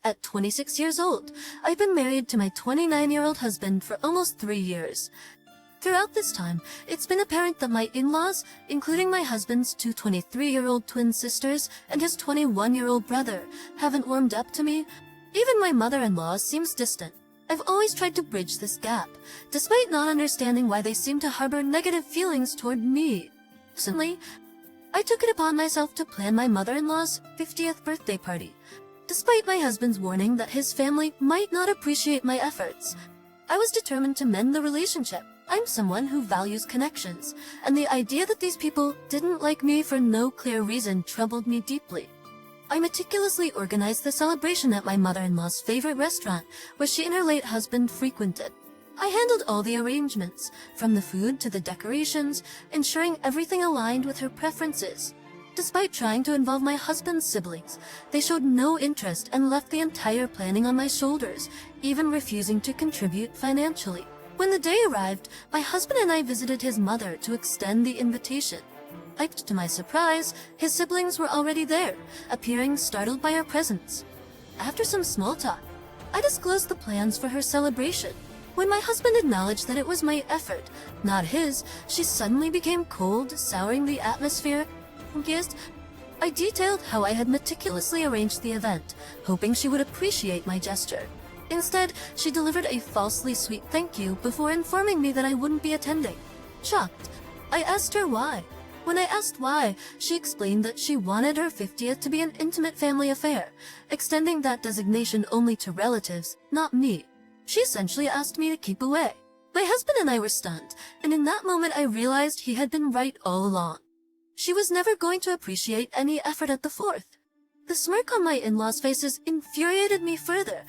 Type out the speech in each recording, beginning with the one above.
At 26 years old, I've been married to my 29-year-old husband for almost 3 years. Throughout this time, it's been apparent that my in-laws, including my husband's two 23-year-old twin sisters and his 21-year-old brother, haven't warmed up to me. Even my mother-in-law seems distant. I've always tried to bridge this gap, despite not understanding why they seem to harbor negative feelings toward me. Recently, I took it upon myself to plan my mother-in-law's 50th birthday party. Despite my husband's warning that his family might not appreciate my efforts, I was determined to mend the relationship. I'm someone who values connections, and the idea that these people didn't like me for no clear reason troubled me deeply. I meticulously organized the celebration at my mother-in-law's favorite restaurant, where she and her late husband frequented. I handled all the arrangements, from the food to the decorations, ensuring everything aligned with her preferences. Despite trying to involve my husband's siblings, they showed no interest and left the entire planning on my shoulders, even refusing to contribute financially. When the day arrived, my husband and I visited his mother to extend the invitation. To my surprise, his siblings were already there, appearing startled by our presence. After some small talk, I disclosed the plans for her celebration. When my husband acknowledged that it was my effort, not his, she suddenly became cold, souring the atmosphere. I detailed how I had meticulously arranged the event, hoping she would appreciate my gesture. Instead, she delivered a falsely sweet thank you before informing me that I wouldn't be attending. Shocked, I asked her why. When I asked why, she explained that she wanted her 50th to be an intimate family affair, extending that designation only to relatives, not me. She essentially asked me to keep away. My husband and I were stunned, and in that moment I realized he had been right all along. She was never going to appreciate any effort at the 4th. The smirk on my in-laws' faces infuriated me further.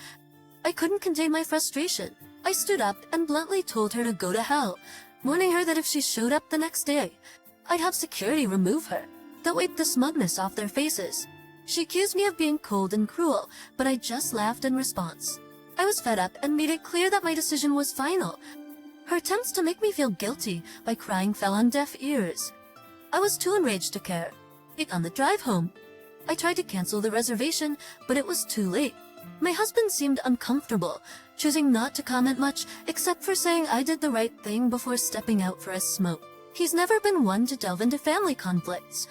I couldn't contain my frustration. I stood up and bluntly told her to go to hell, warning her that if she showed up the next day, I'd have security remove her. That wiped the smugness off their faces. She accused me of being cold and cruel, but I just laughed in response. I was fed up and made it clear that my decision was final. Her attempts to make me feel guilty by crying fell on deaf ears. I was too enraged to care. On the drive home, I tried to cancel the reservation, but it was too late. My husband seemed uncomfortable, choosing not to comment much except for saying I did the right thing before stepping out for a smoke. He's never been one to delve into family conflicts,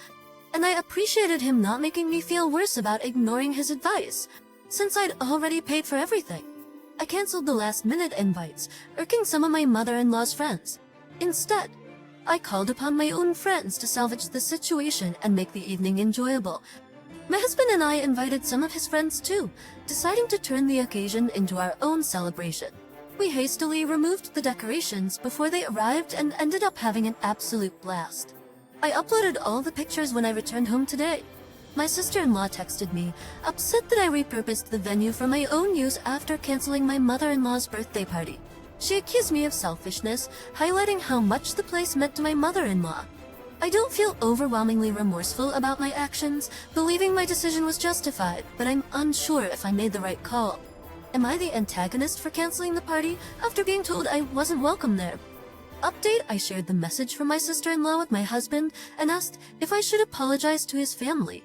and I appreciated him not making me feel worse about ignoring his advice, since I'd already paid for everything. I canceled the last-minute invites, irking some of my mother-in-law's friends. Instead, I called upon my own friends to salvage the situation and make the evening enjoyable. My husband and I invited some of his friends too, deciding to turn the occasion into our own celebration. We hastily removed the decorations before they arrived and ended up having an absolute blast. I uploaded all the pictures when I returned home today. My sister-in-law texted me, upset that I repurposed the venue for my own use after canceling my mother-in-law's birthday party. She accused me of selfishness, highlighting how much the place meant to my mother-in-law. I don't feel overwhelmingly remorseful about my actions, believing my decision was justified, but I'm unsure if I made the right call. Am I the antagonist for canceling the party after being told I wasn't welcome there? Update: I shared the message from my sister-in-law with my husband and asked if I should apologize to his family.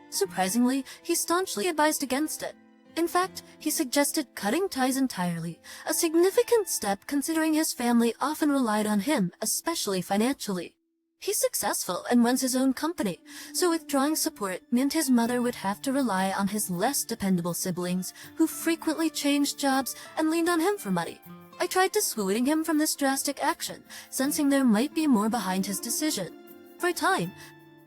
Surprisingly, he staunchly advised against it. In fact, he suggested cutting ties entirely, a significant step considering his family often relied on him, especially financially. He's successful and runs his own company, so withdrawing support meant his mother would have to rely on his less dependable siblings, who frequently changed jobs and leaned on him for money. I tried dissuading him from this drastic action, sensing there might be more behind his decision. For a time,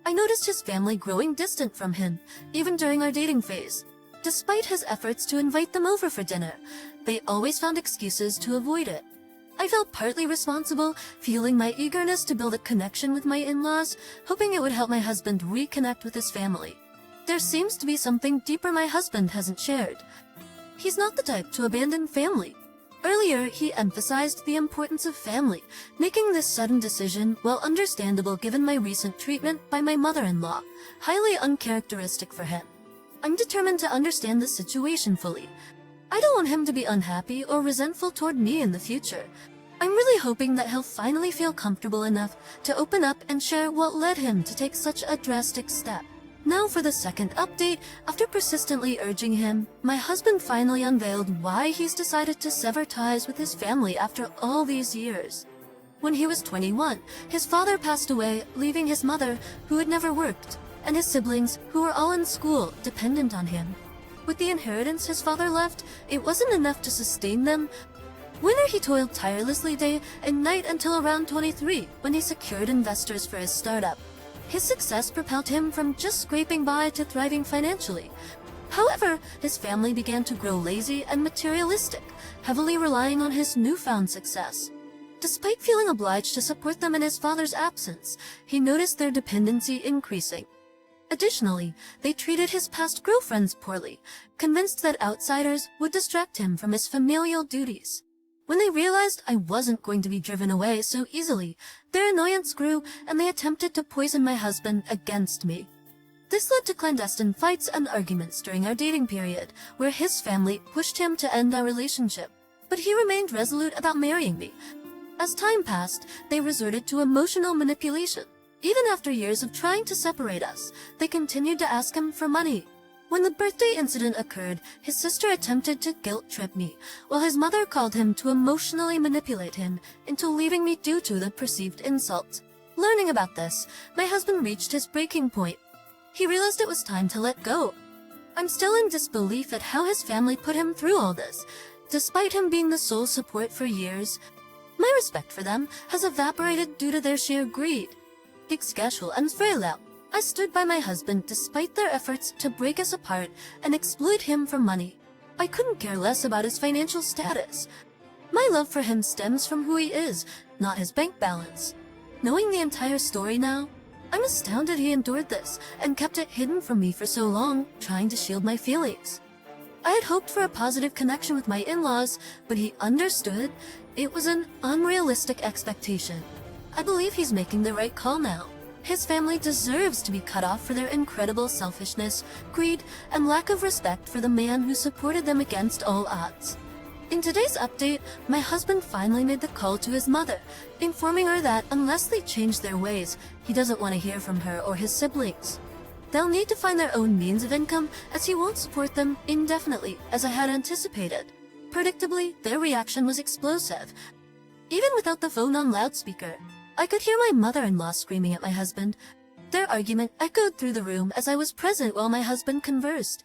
I noticed his family growing distant from him, even during our dating phase. Despite his efforts to invite them over for dinner, they always found excuses to avoid it. I felt partly responsible, fueling my eagerness to build a connection with my in-laws, hoping it would help my husband reconnect with his family. There seems to be something deeper my husband hasn't shared. He's not the type to abandon family. Earlier, he emphasized the importance of family, making this sudden decision, while understandable given my recent treatment by my mother-in-law, highly uncharacteristic for him. I'm determined to understand the situation fully. I don't want him to be unhappy or resentful toward me in the future. I'm really hoping that he'll finally feel comfortable enough to open up and share what led him to take such a drastic step. Now for the second update. After persistently urging him, my husband finally unveiled why he's decided to sever ties with his family after all these years. When he was 21, his father passed away, leaving his mother, who had never worked, and his siblings, who were all in school, dependent on him. With the inheritance his father left, it wasn't enough to sustain them. Winter he toiled tirelessly day and night until around 23, when he secured investors for his startup. His success propelled him from just scraping by to thriving financially. However, his family began to grow lazy and materialistic, heavily relying on his newfound success. Despite feeling obliged to support them in his father's absence, he noticed their dependency increasing. Additionally, they treated his past girlfriends poorly, convinced that outsiders would distract him from his familial duties. When they realized I wasn't going to be driven away so easily, their annoyance grew and they attempted to poison my husband against me. This led to clandestine fights and arguments during our dating period, where his family pushed him to end our relationship, but he remained resolute about marrying me. As time passed, they resorted to emotional manipulation. Even after years of trying to separate us, they continued to ask him for money. When the birthday incident occurred, his sister attempted to guilt-trip me, while his mother called him to emotionally manipulate him into leaving me due to the perceived insult. Learning about this, my husband reached his breaking point. He realized it was time to let go. I'm still in disbelief at how his family put him through all this. Despite him being the sole support for years, my respect for them has evaporated due to their sheer greed. I stood by my husband despite their efforts to break us apart and exploit him for money. I couldn't care less about his financial status. My love for him stems from who he is, not his bank balance. Knowing the entire story now, I'm astounded he endured this and kept it hidden from me for so long, trying to shield my feelings. I had hoped for a positive connection with my in-laws, but he understood it was an unrealistic expectation. I believe he's making the right call now. His family deserves to be cut off for their incredible selfishness, greed, and lack of respect for the man who supported them against all odds. In today's update, my husband finally made the call to his mother, informing her that unless they change their ways, he doesn't want to hear from her or his siblings. They'll need to find their own means of income, as he won't support them indefinitely, as I had anticipated. Predictably, their reaction was explosive. Even without the phone on loudspeaker, I could hear my mother-in-law screaming at my husband. Their argument echoed through the room as I was present while my husband conversed.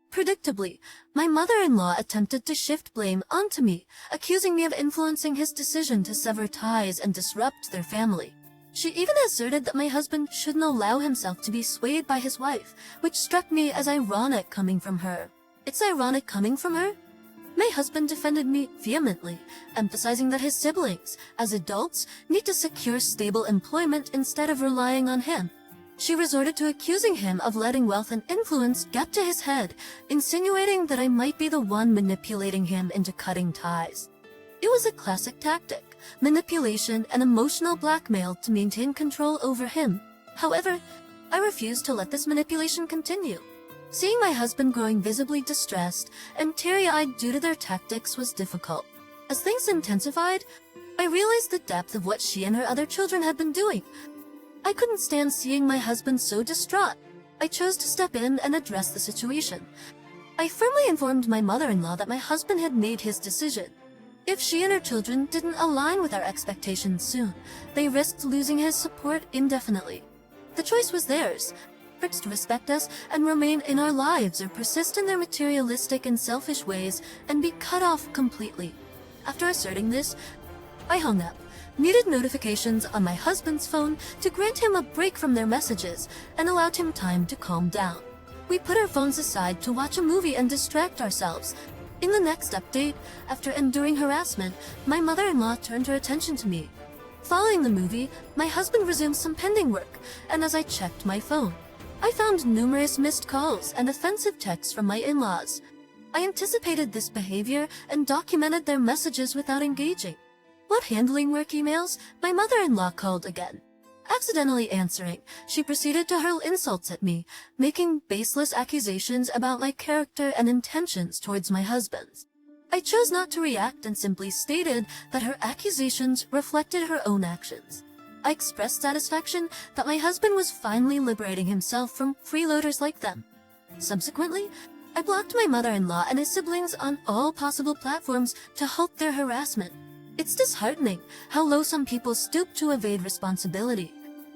Predictably, my mother-in-law attempted to shift blame onto me, accusing me of influencing his decision to sever ties and disrupt their family. She even asserted that my husband shouldn't allow himself to be swayed by his wife, which struck me as ironic coming from her. It's ironic coming from her? My husband defended me vehemently, emphasizing that his siblings, as adults, need to secure stable employment instead of relying on him. She resorted to accusing him of letting wealth and influence get to his head, insinuating that I might be the one manipulating him into cutting ties. It was a classic tactic, manipulation and emotional blackmail to maintain control over him. However, I refused to let this manipulation continue. Seeing my husband growing visibly distressed and teary-eyed due to their tactics was difficult. As things intensified, I realized the depth of what she and her other children had been doing. I couldn't stand seeing my husband so distraught. I chose to step in and address the situation. I firmly informed my mother-in-law that my husband had made his decision. If she and her children didn't align with our expectations soon, they risked losing his support indefinitely. The choice was theirs. To respect us and remain in our lives or persist in their materialistic and selfish ways and be cut off completely. After asserting this, I hung up, muted notifications on my husband's phone to grant him a break from their messages and allowed him time to calm down. We put our phones aside to watch a movie and distract ourselves. In the next update, after enduring harassment, my mother-in-law turned her attention to me. Following the movie, my husband resumed some pending work, and as I checked my phone, I found numerous missed calls and offensive texts from my in-laws. I anticipated this behavior and documented their messages without engaging. While handling work emails, my mother-in-law called again. Accidentally answering, she proceeded to hurl insults at me, making baseless accusations about my character and intentions towards my husband. I chose not to react and simply stated that her accusations reflected her own actions. I expressed satisfaction that my husband was finally liberating himself from freeloaders like them. Subsequently, I blocked my mother-in-law and his siblings on all possible platforms to halt their harassment. It's disheartening how low some people stoop to evade responsibility.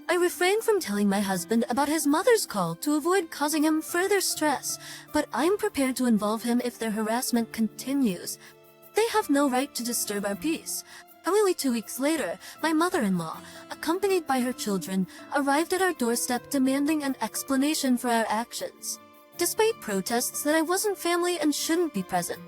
I refrained from telling my husband about his mother's call to avoid causing him further stress, but I'm prepared to involve him if their harassment continues. They have no right to disturb our peace. Only 2 weeks later, my mother-in-law, accompanied by her children, arrived at our doorstep demanding an explanation for our actions. Despite protests that I wasn't family and shouldn't be present,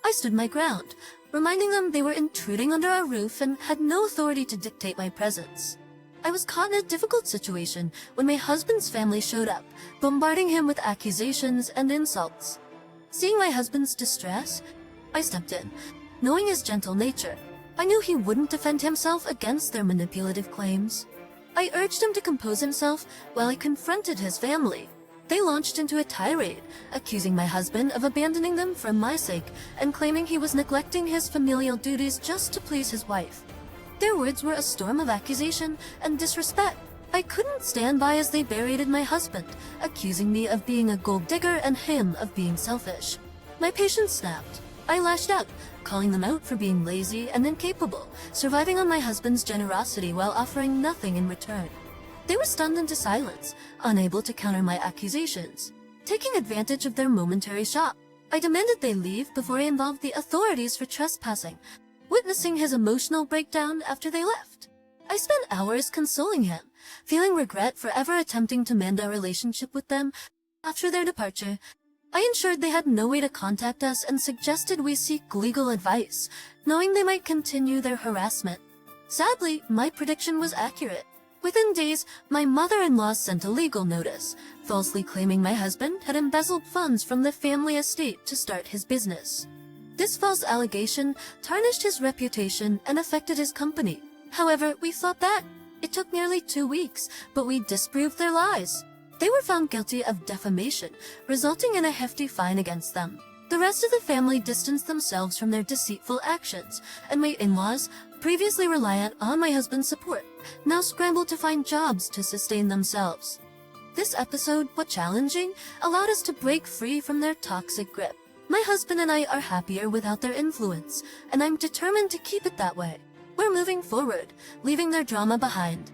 I stood my ground, reminding them they were intruding under our roof and had no authority to dictate my presence. I was caught in a difficult situation when my husband's family showed up, bombarding him with accusations and insults. Seeing my husband's distress, I stepped in. Knowing his gentle nature, I knew he wouldn't defend himself against their manipulative claims. I urged him to compose himself while I confronted his family. They launched into a tirade, accusing my husband of abandoning them for my sake and claiming he was neglecting his familial duties just to please his wife. Their words were a storm of accusation and disrespect. I couldn't stand by as they berated my husband, accusing me of being a gold digger and him of being selfish. My patience snapped. I lashed out, calling them out for being lazy and incapable, surviving on my husband's generosity while offering nothing in return. They were stunned into silence, unable to counter my accusations. Taking advantage of their momentary shock, I demanded they leave before I involved the authorities for trespassing, witnessing his emotional breakdown after they left. I spent hours consoling him, feeling regret for ever attempting to mend our relationship with them. After their departure, I ensured they had no way to contact us and suggested we seek legal advice, knowing they might continue their harassment. Sadly, my prediction was accurate. Within days, my mother-in-law sent a legal notice, falsely claiming my husband had embezzled funds from the family estate to start his business. This false allegation tarnished his reputation and affected his company. However, we fought that. It took nearly 2 weeks, but we disproved their lies. They were found guilty of defamation, resulting in a hefty fine against them. The rest of the family distanced themselves from their deceitful actions, and my in-laws, previously reliant on my husband's support, now scrambled to find jobs to sustain themselves. This episode, while challenging, allowed us to break free from their toxic grip. My husband and I are happier without their influence, and I'm determined to keep it that way. We're moving forward, leaving their drama behind.